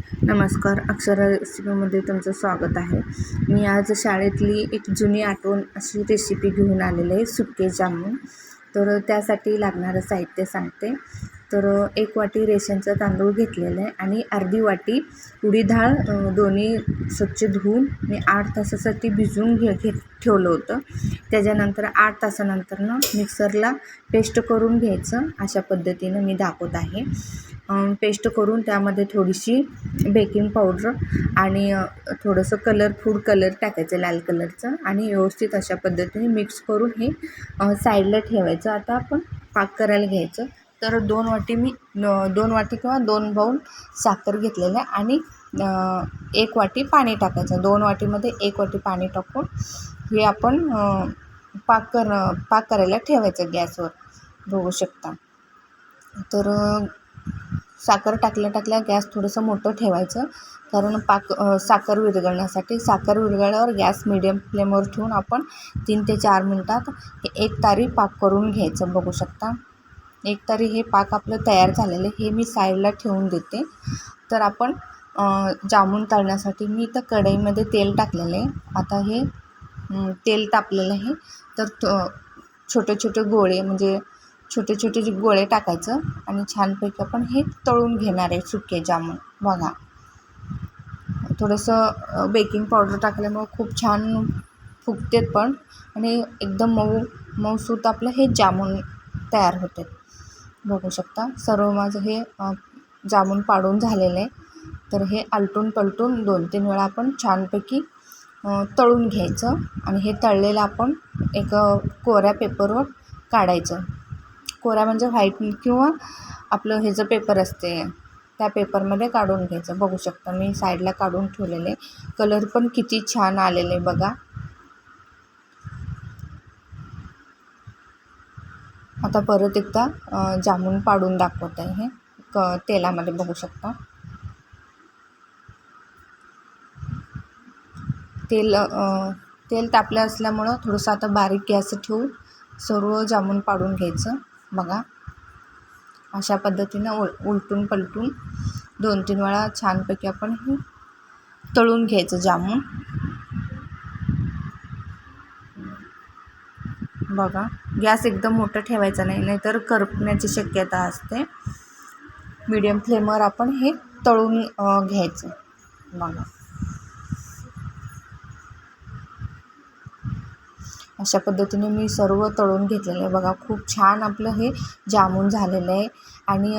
नमस्कार, अक्षरा रेसिपीमध्ये तुमचं स्वागत आहे. मी आज शाळेतली एक जुनी आठवण अशी रेसिपी घेऊन आलेली आहे, सुके जामून. तर त्यासाठी लागणारं साहित्य सांगते. तर 1 वाटी रेशनचा तांदूळ घेतलेला आहे आणि अर्धी वाटी उडीद डाळ, दोन्ही स्वच्छ धुवून मी 8 तासासाठी भिजवून ठेवलं होतं. त्याच्यानंतर 8 तासानंतर मिक्सरला पेस्ट करून घ्यायचं. अशा पद्धतीनं मी दाखवत आहे. पेस्ट करून त्यामध्ये थोडीशी बेकिंग पावडर आणि थोडंसं फूड कलर टाकायचं, लाल कलरचं, आणि व्यवस्थित अशा पद्धतीने मिक्स करून हे साईडला ठेवायचं. आता आपण पाक करायला घ्यायचं. तर 2 वाटी किंवा 2 बाऊल साखर घेतलेलं आहे आणि 1 वाटी पाणी टाकायचं. 2 वाटीमध्ये 1 वाटी पाणी टाकून हे आपण पाक करायला ठेवायचं गॅसवर, बघू शकता. तर साखर टाकल्या गॅस थोडंसं मोठं ठेवायचं, कारण साखर विरघळण्यासाठी. साखर विरघळल्यावर गॅस मिडियम फ्लेमवर ठेवून आपण 3 ते 4 मिनटात एक तारी पाक करून घ्यायचं, बघू शकता. एक तारी हे पाक आपलं तयार झालेलं आहे. हे मी साईडला ठेवून देते. तर आपण जामून तळण्यासाठी मी इथं कढईमध्ये तेल टाकलेलं आहे. आता हे तेल तापलेलं आहे. तर छोटे छोटे गोळे टाकायचं आणि छानपैकी आपण हे तळून घेणार आहे सुके जामून. बघा, थोडंसं बेकिंग पावडर टाकल्यामुळं खूप छान फुगतात पण, आणि एकदम मऊसूत आपलं हे जामून तयार होते, बघू शकता. सर्व माझं हे जामून पाडून झालेलं आहे. तर हे आलटून पलटून 2-3 वेळा आपण छानपैकी तळून घ्यायचं आणि हे तळलेलं आपण एक कोऱ्या पेपरवर काढायचं. कोऱ्या म्हणजे व्हाईट किंवा आपलं हे जे पेपर असते त्या पेपरमध्ये काढून घ्यायचं, बघू शकता. मी साईडला काढून ठेवलेले. कलर पण किती छान आलेले बघा. आता परत एकदा जामून पाडून दाखवत आहे हे तेलामध्ये, बघू शकता. तेल तापलं असल्यामुळं थोडंसं आता बारीक गॅस ठेवून सर्व जामून पाडून घ्यायचं. बघा, अशा पद्धतीनं उलटून पलटून 2-3 वेळा छानपैकी आपण हे तळून घ्यायचं जामून. बघा, गॅस एकदम मोठं ठेवायचा नाही, नाहीतर करपण्याची शक्यता असते. मीडियम फ्लेमवर आपण हे तळून घ्यायचं. बघा, अशा पद्धतीने मी सर्व तळून घेतलेलं आहे. बघा, खूप छान आपलं हे जामून झालेलं आहे. आणि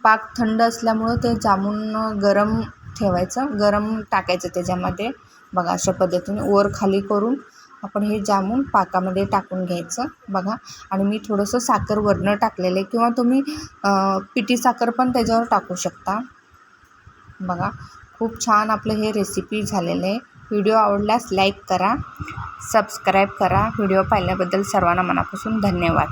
पाक थंड असल्यामुळं ते जामून गरम ठेवायचं, गरम टाकायचं त्याच्यामध्ये. बघा, अशा पद्धतीने वर खाली करून आपण हे जामून पाकामध्ये टाकून घ्यायचं. बघा, आणि मी थोडंसं साखर वरनं टाकलेलं आहे, किंवा तुम्ही पिठी साखर पण त्याच्यावर टाकू शकता. बघा, खूप छान आपलं हे रेसिपी झालेलं आहे. व्हिडिओ आवडल्यास लाईक करा, सबस्क्राईब करा. व्हिडिओ पाहिल्याबद्दल सर्वांना मनापासून धन्यवाद.